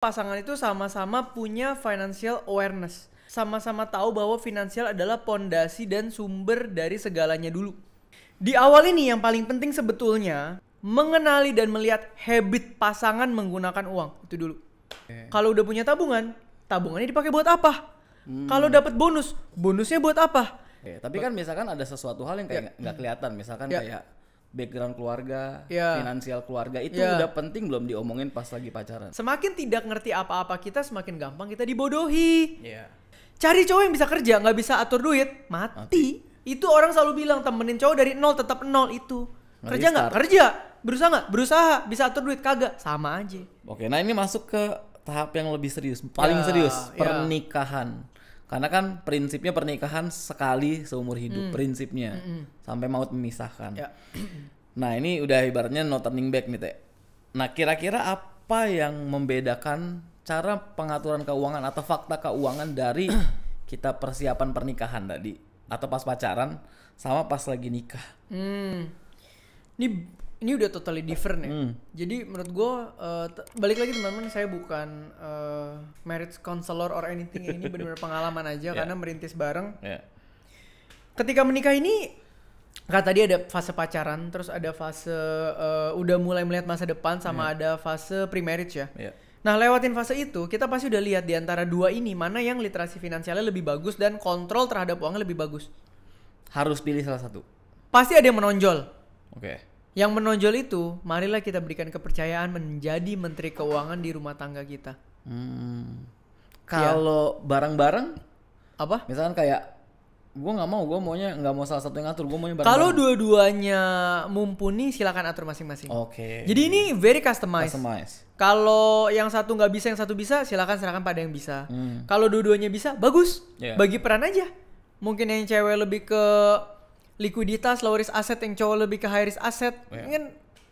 pasangan itu sama-sama punya financial awareness. Sama-sama tahu bahwa finansial adalah pondasi dan sumber dari segalanya dulu. Di awal ini yang paling penting sebetulnya mengenali dan melihat habit pasangan menggunakan uang. Itu dulu. Kalau udah punya tabungan, tabungannya dipakai buat apa? Kalau dapat bonus, bonusnya buat apa? Tapi kan misalkan ada sesuatu hal yang kayak nggak kelihatan, misalkan kayak background keluarga, finansial keluarga itu udah penting belum diomongin pas lagi pacaran. Semakin tidak ngerti apa-apa kita, semakin gampang kita dibodohi. Cari cowok yang bisa kerja, nggak bisa atur duit, mati. Itu orang selalu bilang temenin cowok dari nol tetap nol itu. Kerja nggak? Kerja. Berusaha nggak? Berusaha. Bisa atur duit? Kagak. Sama aja. Oke, nah ini masuk ke tahap yang lebih serius, paling serius, pernikahan. Karena kan prinsipnya pernikahan sekali seumur hidup, prinsipnya sampai maut memisahkan. Nah ini udah ibaratnya no turning back nih Teh. Nah kira-kira apa yang membedakan cara pengaturan keuangan atau fakta keuangan dari kita persiapan pernikahan tadi atau pas pacaran sama pas lagi nikah? Ini udah totally different ya. Jadi menurut gue balik lagi teman-teman, saya bukan marriage counselor or anything. Ini benar-benar pengalaman aja karena merintis bareng. Ketika menikah ini kan tadi ada fase pacaran, terus ada fase udah mulai melihat masa depan sama ada fase pre-marriage ya. Nah lewatin fase itu kita pasti udah lihat di antara dua ini mana yang literasi finansialnya lebih bagus dan kontrol terhadap uangnya lebih bagus. Harus pilih salah satu. Pasti ada yang menonjol. Yang menonjol itu, marilah kita berikan kepercayaan menjadi menteri keuangan di rumah tangga kita. Kalau bareng-bareng, apa? Misalkan kayak, gue nggak mau salah satu yang ngatur, gue maunya bareng-bareng. Kalau dua-duanya mumpuni, silakan atur masing-masing. Jadi ini very customized. Kalau yang satu nggak bisa, yang satu bisa, silakan serahkan pada yang bisa. Kalau dua-duanya bisa, bagus. Bagi peran aja. Mungkin yang cewek lebih ke likuiditas, low risk asset, yang cowok lebih ke high risk asset.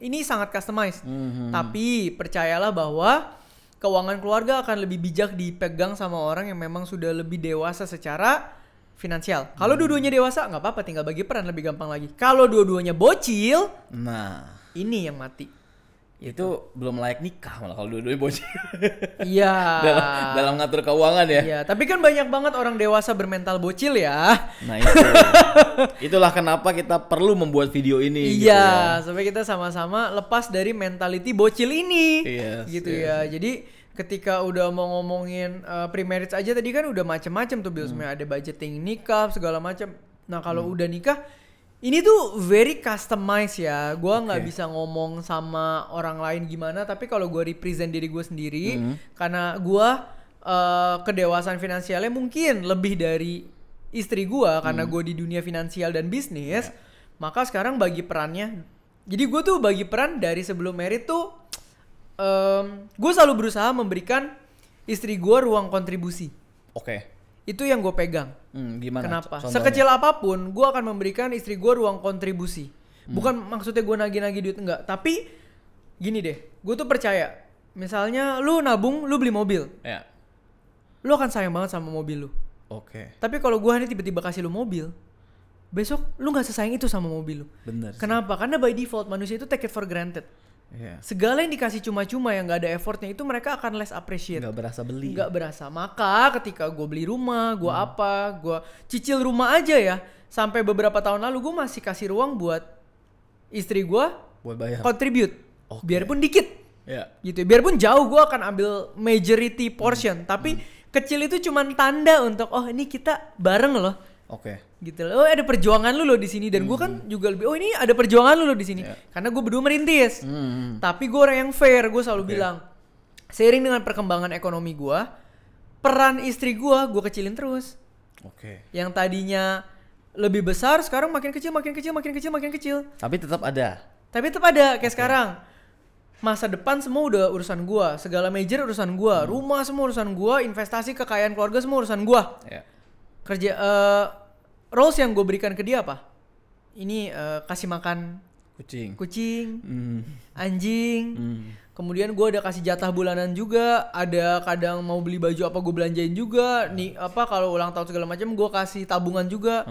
Ini sangat customized. Tapi percayalah bahwa keuangan keluarga akan lebih bijak dipegang sama orang yang memang sudah lebih dewasa secara finansial. Kalau dua-duanya dewasa nggak apa-apa, tinggal bagi peran lebih gampang lagi. Kalau dua-duanya bocil, nah ini yang mati. Itu belum layak nikah malah kalau dua-duanya bocil. Iya. dalam ngatur keuangan ya. Iya, tapi kan banyak banget orang dewasa bermental bocil ya. Nah itu. Itulah kenapa kita perlu membuat video ini. Iya, supaya kita sama-sama lepas dari mentality bocil ini. Ya. Jadi ketika udah mau ngomongin pre-marriage aja tadi kan udah macem-macem tuh sebenarnya ada budgeting nikah segala macam. Nah kalau udah nikah ini tuh very customized ya. Gua nggak bisa ngomong sama orang lain gimana, tapi kalau gue represent diri gue sendiri, karena gue kedewasaan finansialnya mungkin lebih dari istri gue, karena gue di dunia finansial dan bisnis, maka sekarang bagi perannya. Jadi gue tuh bagi peran dari sebelum married tuh, gue selalu berusaha memberikan istri gue ruang kontribusi. Itu yang gue pegang. Gimana? Kenapa? Contohnya? Sekecil apapun, gue akan memberikan istri gue ruang kontribusi. Bukan maksudnya gue nagih-nagih duit, enggak. Tapi gini deh, gue tuh percaya. Misalnya lu nabung, lu beli mobil. Lu akan sayang banget sama mobil lu. Tapi kalau gue hari tiba-tiba kasih lu mobil, besok lu gak sesayang itu sama mobil lu. Bener. Kenapa? Karena by default manusia itu take it for granted. Segala yang dikasih cuma-cuma yang gak ada effortnya itu mereka akan less appreciate. Gak berasa beli. Gak berasa. Maka ketika gue beli rumah, gue gue cicil rumah aja ya. Sampai beberapa tahun lalu gue masih kasih ruang buat istri gue buat bayar. Contribute. Biarpun dikit. Gitu. Biarpun jauh gue akan ambil majority portion. Tapi kecil itu cuma tanda untuk ini kita bareng loh. Gitu loh. Ada perjuangan lu loh di sini dan gue kan juga lebih ini ada perjuangan lu loh di sini. Karena gue berdua merintis. Tapi gue orang yang fair, gue selalu bilang seiring dengan perkembangan ekonomi gue, peran istri gue kecilin terus. Yang tadinya lebih besar sekarang makin kecil. Tapi tetap ada. Kayak sekarang. Masa depan semua udah urusan gue, segala major urusan gue, rumah semua urusan gue, investasi kekayaan keluarga semua urusan gue. Kerja roles yang gue berikan ke dia apa? Ini kasih makan kucing, anjing. Kemudian gue ada kasih jatah bulanan juga. Ada kadang mau beli baju apa gue belanjain juga. Nih kalau ulang tahun segala macam gue kasih tabungan juga.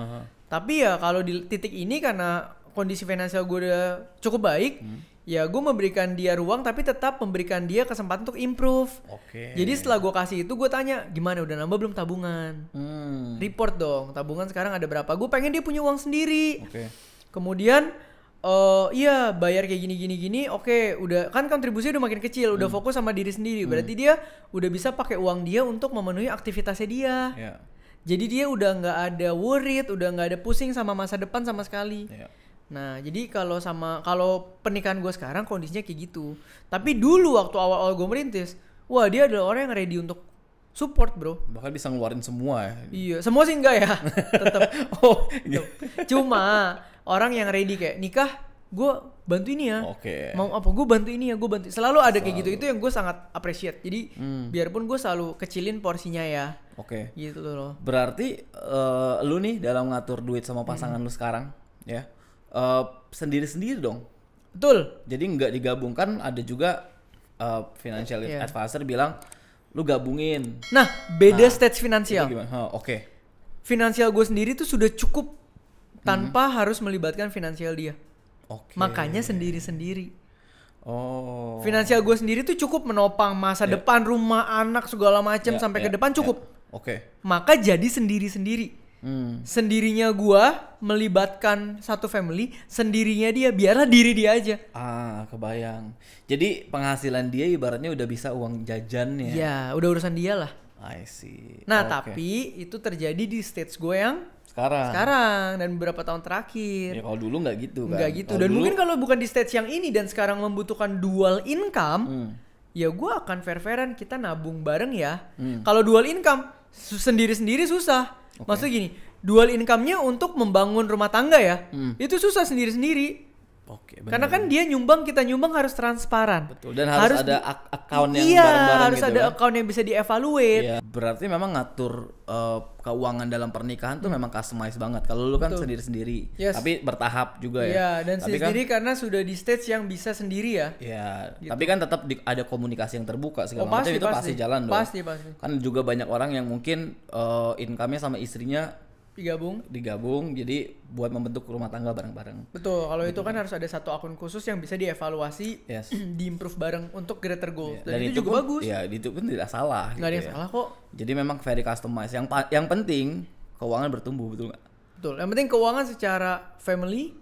Tapi ya kalau di titik ini karena kondisi finansial gue udah cukup baik, ya gue memberikan dia ruang tapi tetap memberikan dia kesempatan untuk improve. Jadi setelah gue kasih itu gue tanya gimana udah nambah belum tabungan. Report dong tabungan sekarang ada berapa. Gue pengen dia punya uang sendiri. Kemudian iya bayar kayak gini. Oke, udah kan kontribusinya udah makin kecil, udah fokus sama diri sendiri. Berarti dia udah bisa pakai uang dia untuk memenuhi aktivitasnya dia. Jadi dia udah nggak ada worried, udah nggak ada pusing sama masa depan sama sekali. Nah, jadi kalau pernikahan gue sekarang kondisinya kayak gitu. Tapi dulu waktu awal-awal gue merintis, wah dia adalah orang yang ready untuk support, bro. Bahkan bisa ngeluarin semua ya. Iya, semua sih enggak ya. Tetap. Cuma orang yang ready kayak nikah, gue bantu ini ya. Mau apa gue bantu ini ya, gue bantu. Selalu ada kayak gitu. Itu yang gue sangat appreciate. Jadi biarpun gue selalu kecilin porsinya ya. Gitu loh. Berarti lu nih dalam ngatur duit sama pasangan lu sekarang ya sendiri-sendiri dong. Betul. Jadi nggak digabungkan. Ada juga financial advisor bilang lu gabungin. Nah beda stage finansial. Finansial gue sendiri tuh sudah cukup tanpa harus melibatkan finansial dia. Makanya sendiri-sendiri. Finansial gue sendiri tuh cukup menopang masa depan, rumah, anak, segala macam sampai ke depan cukup. Maka jadi sendiri-sendiri. Sendirinya gue melibatkan satu family, sendirinya dia biarlah diri dia aja. Kebayang. Jadi penghasilan dia ibaratnya udah bisa uang jajannya. Ya, udah urusan dia lah. I see. Nah, tapi itu terjadi di stage gue yang sekarang dan beberapa tahun terakhir. Ya kalau dulu nggak gitu kan. Nggak gitu. Dan mungkin kalau bukan di stage yang ini dan sekarang membutuhkan dual income, ya gue akan fair-fairan kita nabung bareng ya. Kalau dual income sendiri-sendiri susah. Maksudnya gini, dual income-nya untuk membangun rumah tangga ya, itu susah sendiri-sendiri. Karena kan dia nyumbang, kita nyumbang harus transparan. Betul. Dan harus ada account yang bareng-bareng harus gitu ada kan? Account yang bisa dievaluate. Berarti memang ngatur keuangan dalam pernikahan tuh memang customize banget. Kalau lu kan sendiri-sendiri, tapi bertahap juga ya. Iya, dan sendiri karena sudah di stage yang bisa sendiri ya. Iya, gitu. Tapi kan tetap ada komunikasi yang terbuka segala macam itu pasti jalan dong. Pasti. Kan juga banyak orang yang mungkin income-nya sama istrinya digabung jadi buat membentuk rumah tangga bareng-bareng. Betul, kalau itu kan harus ada satu akun khusus yang bisa dievaluasi, diimprove bareng untuk greater goals. Dan itu juga bagus. Ya, itu pun tidak salah. Nggak ada yang salah kok. Jadi memang very customized. Yang penting keuangan bertumbuh, betul nggak? Betul. Yang penting keuangan secara family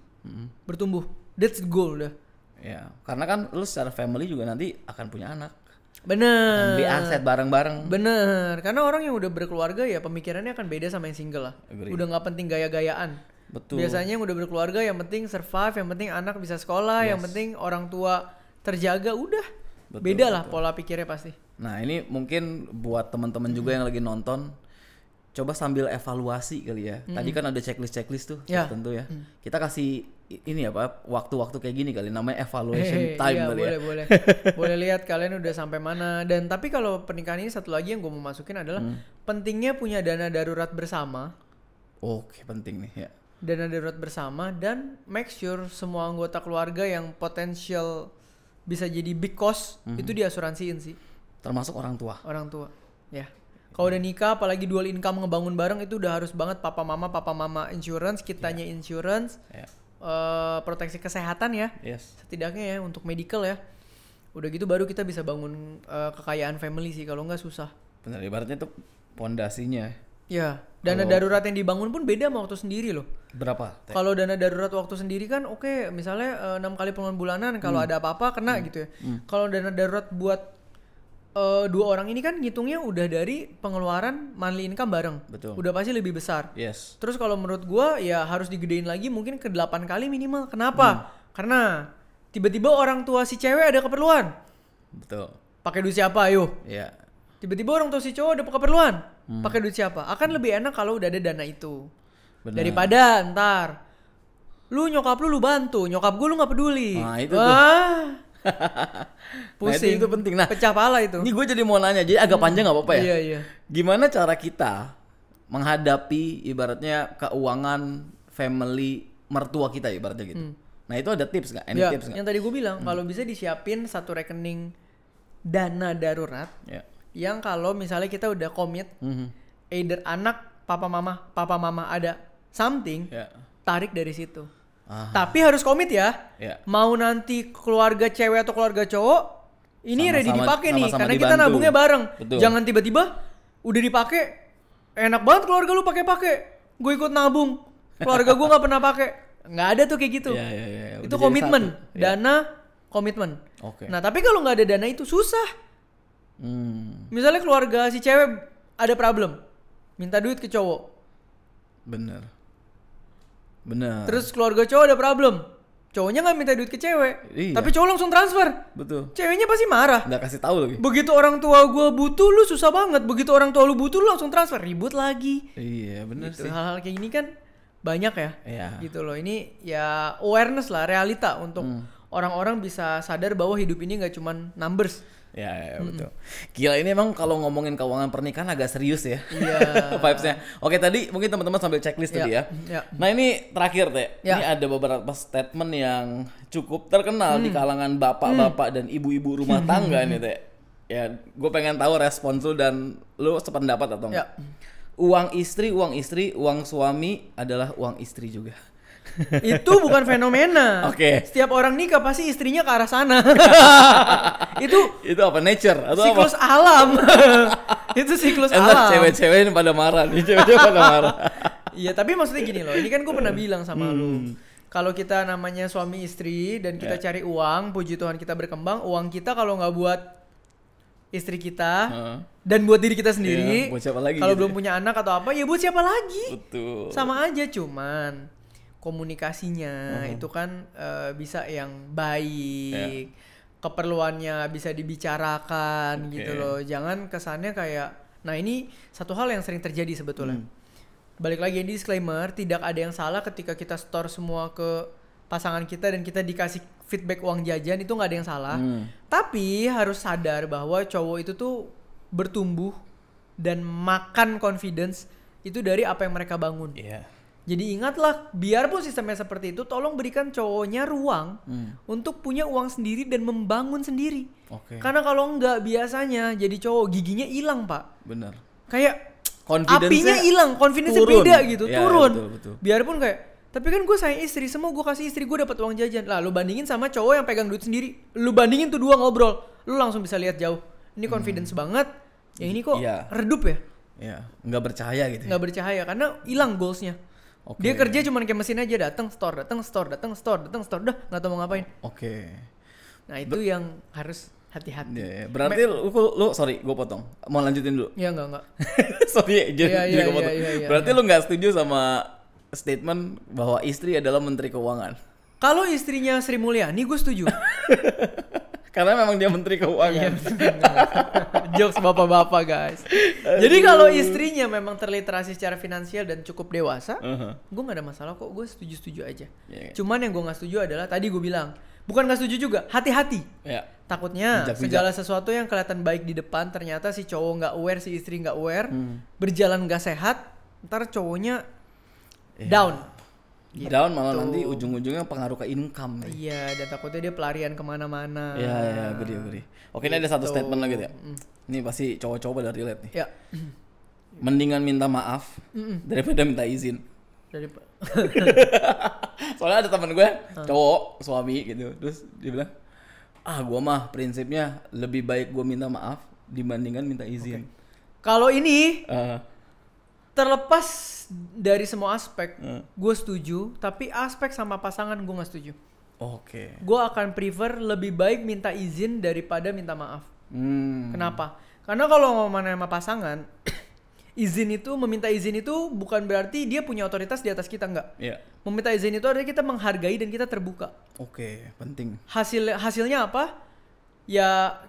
bertumbuh. That's the goal dah. Ya, karena kan lu secara family juga nanti akan punya anak. Bener. Beli aset bareng-bareng. Bener. Karena orang yang udah berkeluarga ya pemikirannya akan beda sama yang single lah. Udah nggak penting gaya-gayaan. Betul. Biasanya yang udah berkeluarga yang penting survive, yang penting anak bisa sekolah, yang penting orang tua terjaga, udah. Beda lah pola pikirnya pasti. Nah ini mungkin buat teman-teman juga yang lagi nonton, coba sambil evaluasi kali ya. Tadi kan ada checklist tuh, tentu ya. Kita kasih ini apa waktu-waktu kayak gini kali, namanya evaluation time kali ya. Boleh lihat kalian udah sampai mana. Dan tapi kalau pernikahan ini satu lagi yang gue mau masukin adalah pentingnya punya dana darurat bersama. Penting nih ya. Dana darurat bersama dan make sure semua anggota keluarga yang potensial bisa jadi big cost itu diasuransiin sih. Termasuk orang tua. Ya. Kalau udah nikah apalagi dual income ngebangun bareng itu udah harus banget papa mama insurance, kitanya insurance. Proteksi kesehatan ya, setidaknya ya untuk medical ya. Udah gitu baru kita bisa bangun kekayaan family sih, kalau nggak susah. Benar, ibaratnya itu pondasinya. Ya, dana darurat yang dibangun pun beda sama waktu sendiri loh. Berapa? Kalau dana darurat waktu sendiri kan misalnya 6 kali pengeluaran bulanan kalau ada apa-apa kena gitu ya. Kalau dana darurat buat 2 orang ini kan ngitungnya udah dari pengeluaran monthly income bareng. Betul. Udah pasti lebih besar. Terus kalau menurut gua ya harus digedein lagi mungkin ke 8 kali minimal. Kenapa? Karena tiba-tiba orang tua si cewek ada keperluan. Betul. Pakai duit siapa ayo? Iya. Tiba-tiba orang tua si cowok ada keperluan. Pakai duit siapa? Akan lebih enak kalau udah ada dana itu. Bener. Daripada ntar lu nyokap lu bantu, nyokap gua lu nggak peduli. Nah, itu tuh. Pusing. Nah, itu penting. Nah, pecah pala itu. Ini gue jadi mau nanya, jadi agak panjang nggak apa-apa ya? Iya. Gimana cara kita menghadapi ibaratnya keuangan family mertua kita ibaratnya gitu? Nah itu ada tips nggak? Tips nggak? Yang tadi gue bilang kalau bisa disiapin satu rekening dana darurat. Yang kalau misalnya kita udah komit, either anak, papa mama ada something, tarik dari situ. Tapi harus komit ya. Mau nanti keluarga cewek atau keluarga cowok, ini ready dipakai nih, karena dibantu. Kita nabungnya bareng. Betul. Jangan tiba-tiba udah dipakai, enak banget keluarga lu pakai, gue ikut nabung, keluarga gue nggak pernah pakai. Nggak ada tuh kayak gitu. Itu komitmen, dana, komitmen. Nah tapi kalau nggak ada dana itu susah. Misalnya keluarga si cewek ada problem, minta duit ke cowok. Bener. Terus keluarga cowok ada problem, cowoknya nggak minta duit ke cewek, tapi cowok langsung transfer. Betul. Ceweknya pasti marah. Nggak kasih tahu lagi. Begitu orang tua gue butuh lu susah banget, begitu orang tua lu butuh lu langsung transfer, ribut lagi. Iya bener gitu. Sih. Hal-hal kayak gini kan banyak ya. Gitu loh. Ini ya awareness lah, realita untuk orang-orang bisa sadar bahwa hidup ini nggak cuman numbers. Ya betul. Gila ini emang kalau ngomongin keuangan pernikahan agak serius ya. Iya. Vibes-nya. Oke tadi mungkin teman-teman sambil checklist tadi ya. Nah ini terakhir Teh. Ini ada beberapa statement yang cukup terkenal di kalangan bapak-bapak dan ibu-ibu rumah tangga nih Teh. Ya gue pengen tahu respons lu dan lu sependapat atau enggak. Uang istri, uang suami adalah uang istri juga. Itu bukan fenomena. Setiap orang nikah pasti istrinya ke arah sana. itu apa, nature atau siklus apa? Alam. Itu siklus alam. Cewek-cewek ini pada marah nih, cewek-cewek pada marah. Iya, tapi maksudnya gini loh. Ini kan gue pernah bilang sama lu. Kalau kita namanya suami istri dan kita cari uang, puji Tuhan kita berkembang, uang kita kalau nggak buat istri kita dan buat diri kita sendiri, kalau belum punya anak atau apa, ya buat siapa lagi? Betul. Sama aja, cuman komunikasinya itu kan bisa yang baik, keperluannya bisa dibicarakan gitu loh. Jangan kesannya kayak, nah ini satu hal yang sering terjadi sebetulnya. Balik lagi di disclaimer, tidak ada yang salah ketika kita store semua ke pasangan kita dan kita dikasih feedback uang jajan, itu nggak ada yang salah. Tapi harus sadar bahwa cowok itu tuh bertumbuh dan makan confidence itu dari apa yang mereka bangun. Jadi ingatlah, biarpun sistemnya seperti itu, tolong berikan cowoknya ruang untuk punya uang sendiri dan membangun sendiri. Karena kalau enggak, biasanya jadi cowok giginya hilang Pak. Bener. Kayak apinya hilang, confidence-nya beda gitu, turun. Betul. Biarpun kayak, tapi kan gue sayang istri, semua gue kasih istri, gue dapat uang jajan. Lah lu bandingin sama cowok yang pegang duit sendiri, lu bandingin tuh dua ngobrol, lu langsung bisa lihat jauh. Ini confidence banget, yang ini kok redup ya? Iya, nggak bercahaya gitu. Nggak bercahaya karena hilang goalsnya. Dia kerja cuman kayak mesin aja, datang store, udah nggak tahu mau ngapain. Nah itu yang harus hati-hati. Berarti lu sorry, gue potong. Mau lanjutin dulu? Ya enggak. Sorry, jadi gue potong. Berarti lu nggak setuju sama statement bahwa istri adalah menteri keuangan? Kalau istrinya Sri Mulyani, gue setuju. Karena memang dia menteri keuangan. Jokes bapak-bapak guys. Jadi kalau istrinya memang terliterasi secara finansial dan cukup dewasa, gue gak ada masalah kok, gue setuju-setuju aja. Cuman yang gue gak setuju adalah, tadi gue bilang, bukan gak setuju juga, hati-hati. Takutnya segala sesuatu yang kelihatan baik di depan, ternyata si cowok gak aware, si istri gak aware, berjalan gak sehat, ntar cowoknya down. Gitu. Down malah nanti ujung-ujungnya pengaruh ke income. Iya, dan takutnya dia pelarian kemana-mana. Iya, gede. Oke, ini ada satu statement lagi ya. Ini pasti cowok-cowok pada relate nih. Ya. Mendingan minta maaf daripada minta izin. Soalnya ada teman gue, cowok, suami gitu. Terus dia bilang, gue mah prinsipnya lebih baik gue minta maaf dibandingkan minta izin. Kalau ini terlepas dari semua aspek, gue setuju. Tapi aspek sama pasangan gue gak setuju. Gue akan prefer lebih baik minta izin daripada minta maaf. Kenapa? Karena kalau ngomong sama pasangan, meminta izin itu bukan berarti dia punya otoritas di atas kita, enggak. Meminta izin itu adalah kita menghargai dan kita terbuka. Penting. Hasilnya apa? Ya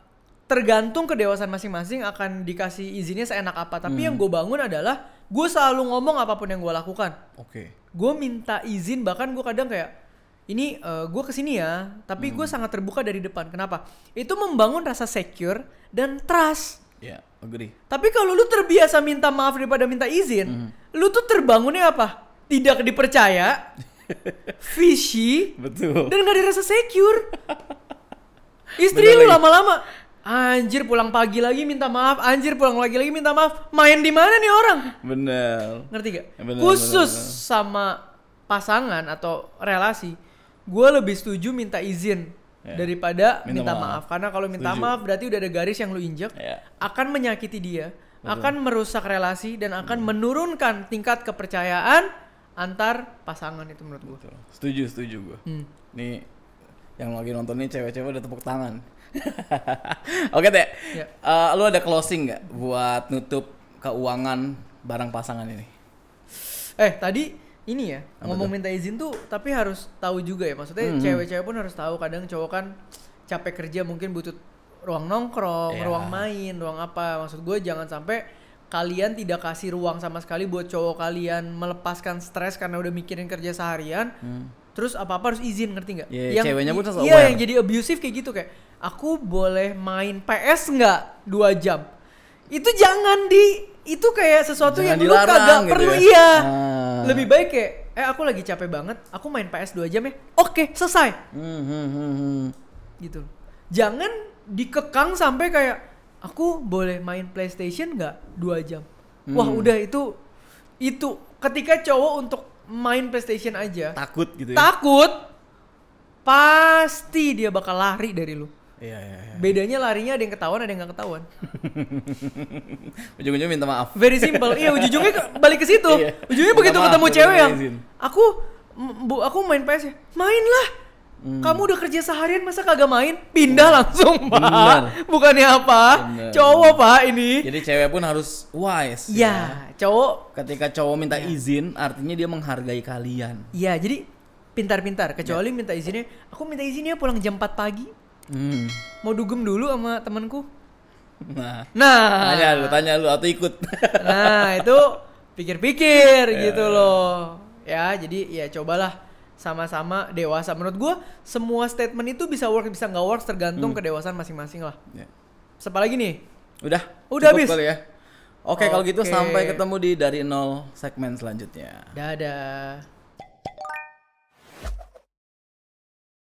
tergantung kedewasaan masing-masing akan dikasih izinnya seenak apa. Tapi yang gue bangun adalah gue selalu ngomong apapun yang gue lakukan. Gue minta izin, bahkan gue kadang kayak, ini gue kesini ya, tapi gue sangat terbuka dari depan. Kenapa? Itu membangun rasa secure dan trust. Agree. Tapi kalau lu terbiasa minta maaf daripada minta izin, lu tuh terbangunnya apa? Tidak dipercaya, fishy, dan gak ada rasa secure. Istri lu lama-lama, anjir pulang pagi lagi minta maaf, anjir pulang lagi minta maaf. Main di mana nih orang? Bener. Ngerti gak? Khusus sama pasangan atau relasi, gue lebih setuju minta izin daripada minta maaf. Karena kalau minta maaf berarti udah ada garis yang lu injek, akan menyakiti dia, akan merusak relasi dan akan menurunkan tingkat kepercayaan antar pasangan itu menurut gue. Setuju gue. Nih yang lagi nonton nih cewek-cewek udah tepuk tangan. Oke Teh, lu ada closing nggak buat nutup keuangan barang pasangan ini? Tadi ini ya, ngomong minta izin tuh tapi harus tahu juga ya, maksudnya cewek-cewek pun harus tahu. Kadang cowok kan capek kerja mungkin butuh ruang nongkrong, ruang main, ruang apa. Maksud gue jangan sampai kalian tidak kasih ruang sama sekali buat cowok kalian melepaskan stres karena udah mikirin kerja seharian. Terus apa-apa harus izin, ngerti gak? Yang ceweknya pun harus aware. Iya, yang jadi abusive kayak gitu, kayak aku boleh main PS nggak 2 jam? Itu jangan itu kayak sesuatu yang lu kagak gitu perlu ya? Lebih baik kayak aku lagi capek banget, aku main PS 2 jam ya. Oke, selesai. Gitu. Jangan dikekang sampai kayak aku boleh main PlayStation nggak 2 jam. Wah, udah itu ketika cowok untuk main PlayStation aja takut gitu ya. Takut. Pasti dia bakal lari dari lu. Iya. Bedanya larinya ada yang ketahuan, ada yang nggak ketahuan. Ujung-ujungnya minta maaf. Very simple. Iya, ujung-ujungnya balik ke situ. Ujungnya begitu ketemu cewek yang aku main PS ya. Mainlah. Kamu udah kerja seharian masa kagak main? Pindah langsung, Pak. Bukannya apa? Cowok, Pak, ini. Jadi cewek pun harus wise. Ya, cowok. Ketika cowok minta izin, artinya dia menghargai kalian. Iya, jadi pintar-pintar. Kecuali minta izinnya, aku minta izinnya pulang jam 4 pagi. Mau dugem dulu sama temanku. Nah, tanya lu atau ikut. Nah, itu pikir-pikir gitu loh. Ya, jadi ya cobalah sama-sama dewasa. Menurut gua semua statement itu bisa work bisa nggak work tergantung kedewasaan masing-masing lah. Siapa lagi nih? Udah habis kali ya. Oke, kalau gitu sampai ketemu di Dari Nol segmen selanjutnya. Dadah.